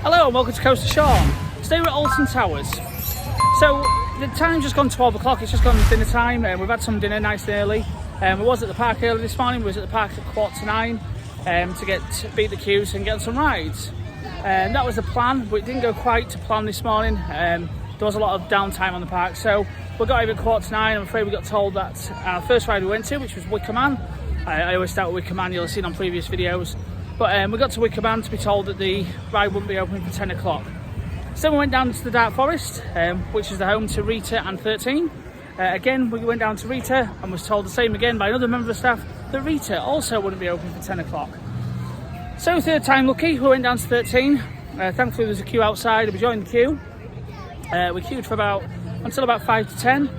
Hello and welcome to Coast to Sean. Today we're at Alton Towers. So the time's just gone 12 o'clock, it's just gone dinner time, and we've had some dinner nice and early. We was at the park early this morning. We was at the park at 8:45 to beat the queues and get on some rides. That was the plan, but it didn't go quite to plan this morning. There was a lot of downtime on the park, so we got over at 8:45. I'm afraid we got told that our first ride we went to, which was Wicker Man. I always start with Wicker Man, you'll have seen on previous videos. But we got to Wicker Man to be told that the ride wouldn't be open for 10 o'clock. So we went down to the Dark Forest, which is the home to Rita and 13. Again, we went down to Rita and was told the same again by another member of staff that Rita also wouldn't be open for 10 o'clock. So third time lucky, we went down to 13. Thankfully there was a queue outside, we joined the queue. We queued for until about 5 to 10.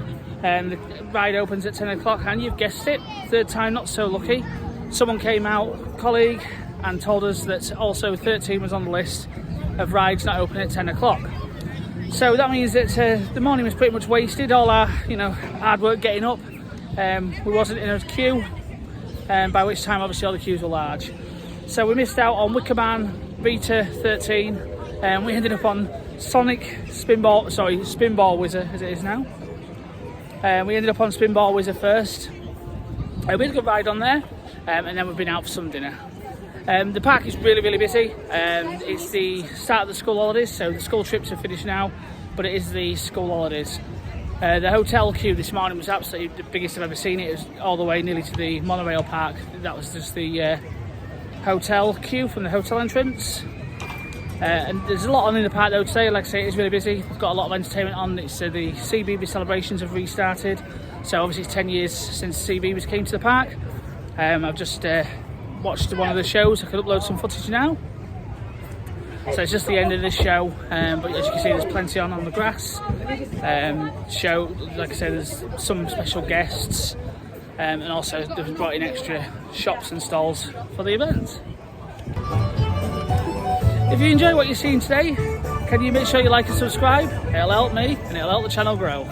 The ride opens at 10 o'clock and you've guessed it, third time not so lucky. Someone came out, colleague, and told us that also 13 was on the list of rides not open at 10 o'clock. So that means that the morning was pretty much wasted, all our hard work getting up. We wasn't in a queue, by which time obviously all the queues were large. So we missed out on Wicker Man, Rita, 13, and we ended up on Spinball Whizzer as it is now. We ended up on Spinball Whizzer first. We had a good ride on there, and then we've been out for some dinner. The park is really busy. It's the start of the school holidays, so the school trips are finished now, but it is the school holidays. The hotel queue this morning was absolutely the biggest I've ever seen. It was all the way nearly to the monorail park. That was just the hotel queue from the hotel entrance. And there's a lot on in the park though today. Like I say, it's really busy. We've got a lot of entertainment on. It's the CBeebies celebrations have restarted. So obviously it's 10 years since CBeebies came to the park. I've just watched one of the shows. I could upload some footage now. So it's just the end of this show, but as you can see there's plenty on the grass. Show, like I said, there's some special guests, and also they've brought in extra shops and stalls for the event. If you enjoy what you're seeing today, can you make sure you like and subscribe? It'll help me and it'll help the channel grow.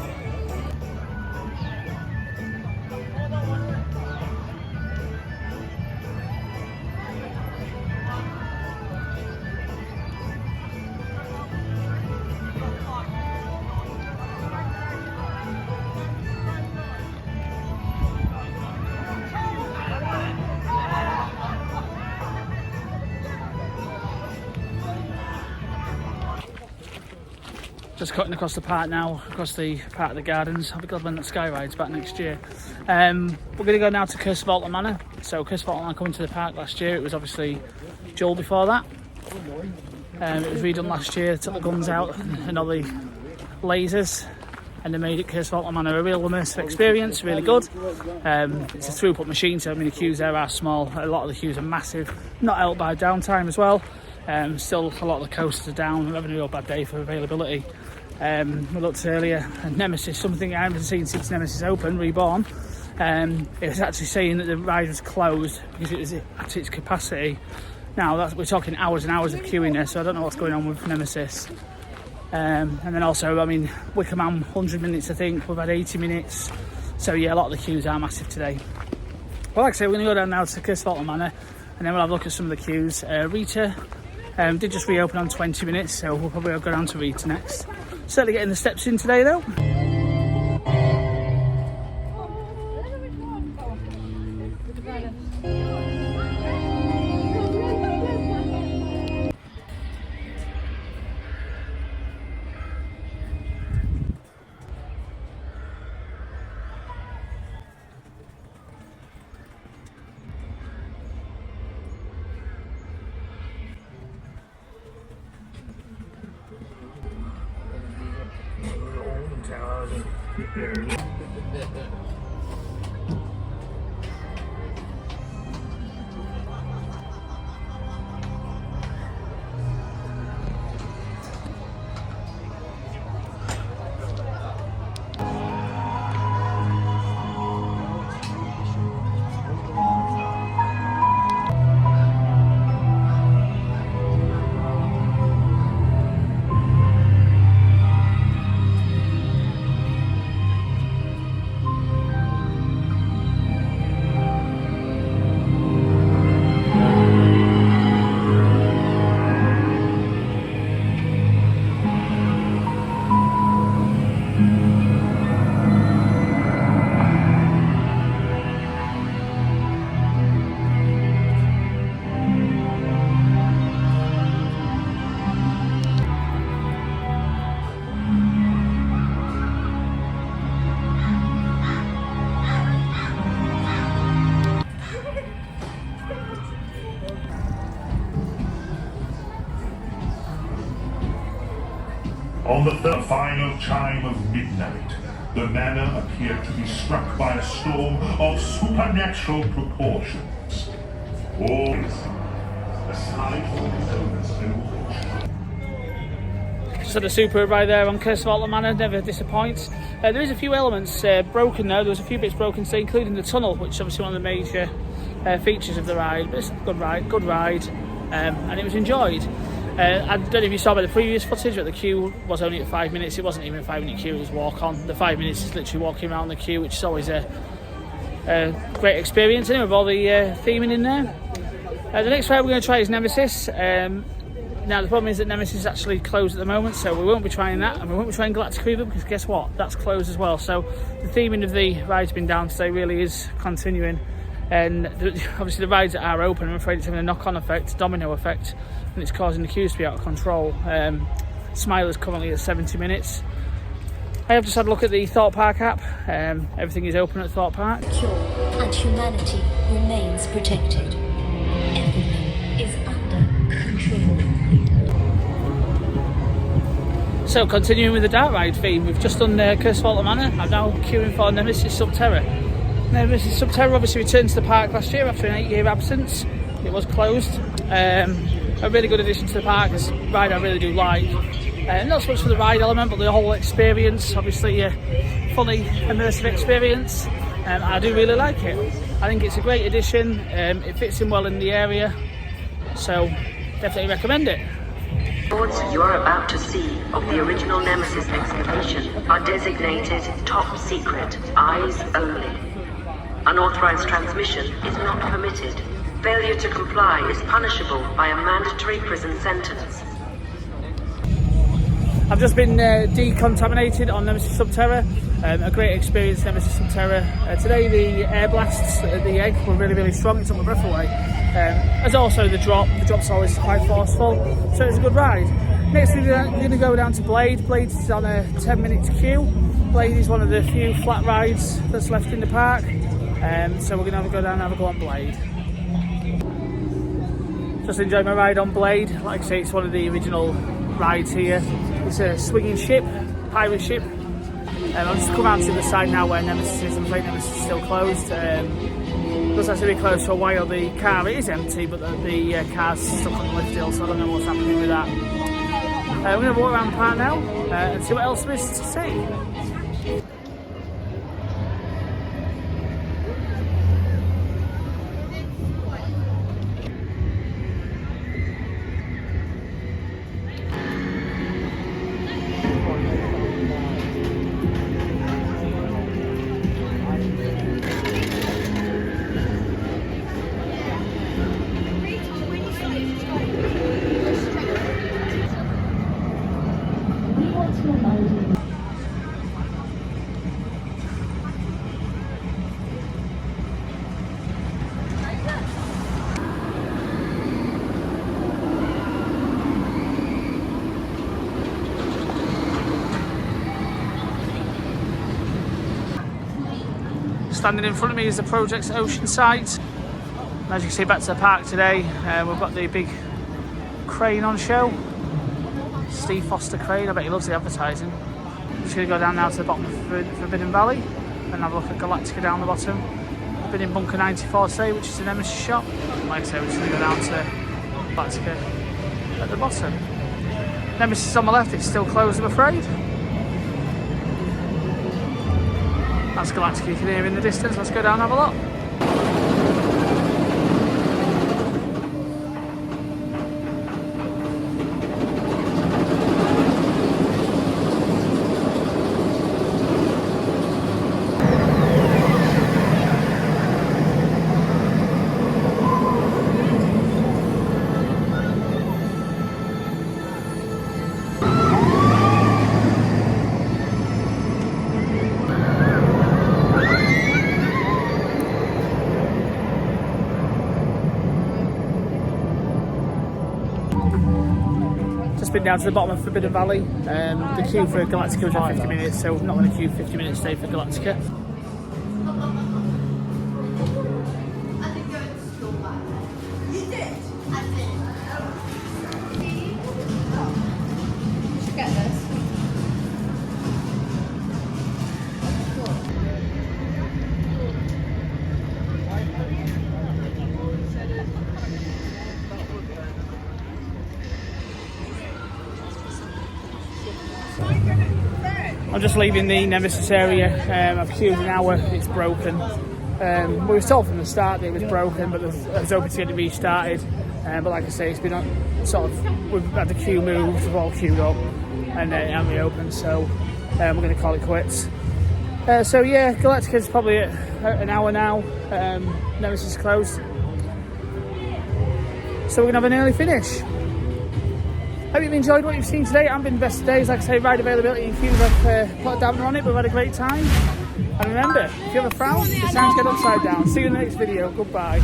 Just cutting across the park now, across the part of the gardens. I'll be glad when that sky ride's back next year. We're going to go now to Alton Manor. So Alton Manor coming to the park last year. It was obviously July before that. It was redone last year, took the guns out and all the lasers, and they made it Alton Manor a real immersive experience, really good. It's a throughput machine, so I mean the queues there are small. A lot of the queues are massive, not helped by downtime as well. Still a lot of the coasters are down. We're having a real bad day for availability. We looked earlier at Nemesis, something I haven't seen since Nemesis opened, Reborn. It was actually saying that the ride was closed because it was at its capacity. Now we're talking hours and hours of queuing there, so I don't know what's going on with Nemesis. And then also, I mean, Wicker Man 100 minutes I think, we've had 80 minutes. So yeah, a lot of the queues are massive today. Well, like I say, we're going to go down now to Alton Manor and then we'll have a look at some of the queues. Rita did just reopen on 20 minutes, so we'll probably go down to Rita next. Certainly getting the steps in today though. On the final chime of midnight, the manor appeared to be struck by a storm of supernatural proportions. Always, aside from his own celebration. So the super right there on Curse of Alton Manor never disappoints. There is a few elements broken though. There was a few bits broken today, including the tunnel, which is obviously one of the major features of the ride. But it's a good ride, and it was enjoyed. I don't know if you saw by the previous footage, but the queue was only at 5 minutes. It wasn't even a 5 minute queue, it was walk on. The 5 minutes is literally walking around the queue, which is always a great experience. Anyway, with all the theming in there. The next ride we're going to try is Nemesis. Now the problem is that Nemesis is actually closed at the moment, so we won't be trying that, and we won't be trying Galactic River because guess what? That's closed as well. So the theming of the rides being down today really is continuing. And obviously the rides that are open, I'm afraid it's having a knock-on effect, domino effect, and it's causing the queues to be out of control. Smiler's currently at 70 minutes. I have just had a look at the Thorpe Park app. Everything is open at Thorpe Park. Cure and humanity remains protected. Everything is under control. So continuing with the dark ride theme, we've just done Curse of Alton Manor. I'm now queuing for Nemesis Subterra. Nemesis Subterra obviously returned to the park last year after an 8-year absence. It was closed. A really good addition to the park. This ride I really do like. Not so much for the ride element, but the whole experience. Obviously a fully immersive experience. I do really like it. I think it's a great addition. It fits in well in the area. So definitely recommend it. Boards you are about to see of the original Nemesis excavation are designated top secret, eyes only. Unauthorized transmission is not permitted. Failure to comply is punishable by a mandatory prison sentence. I've just been decontaminated on Nemesis Subterra. A great experience, Nemesis Subterra. Today the air blasts at the egg were really strong. It took my breath away. As also the drop. The drop's always quite forceful, so it's a good ride. Next we're going to go down to Blade. Blade is on a 10-minute queue. Blade is one of the few flat rides that's left in the park. So we're going to have a go down and have a go on Blade. Just enjoyed my ride on Blade. Like I say, it's one of the original rides here. It's a swinging ship, pirate ship. I'll just come out to the side now where Nemesis is. I'm afraid Nemesis is still closed. It looks like to be closed for a while. The car is empty, but the car's stuck on the lift hill, so I don't know what's happening with that. We're going to walk around the park now and see what else there is to see. Standing in front of me is the project's ocean site. And as you can see, back to the park today, we've got the big crane on show. Steve Foster crane, I bet he loves the advertising. I'm just going to go down now to the bottom of Forbidden Valley and have a look at Galactica down the bottom. I've been in Bunker 94 today, which is the Nemesis shop. And like I say, we're just going to go down to Galactica at the bottom. Nemesis on my left, it's still closed, I'm afraid. That's Galactica you can hear in the distance. Let's go down and have a look. Just been down to the bottom of Forbidden Valley. The queue for Galactica was at 50 minutes, so we're not going to queue 50 minutes today for Galactica. Get this. I'm just leaving the Nemesis area. I've queued an hour, it's broken. We were told from the start that it was broken, but I was hoping to get it restarted. But like I say, it's been we've had the queue moved, we've all queued up, and it hasn't reopened, so we're going to call it quits. So yeah, Galactica's probably at an hour now. Nemesis is closed. So we're going to have an early finish. Hope you've enjoyed what you've seen today. It hasn't been the best of days. Like I say, ride availability and queues, I've put a damper on it, but we've had a great time. And remember, if you have a frown, it's time to get upside down. See you in the next video. Goodbye.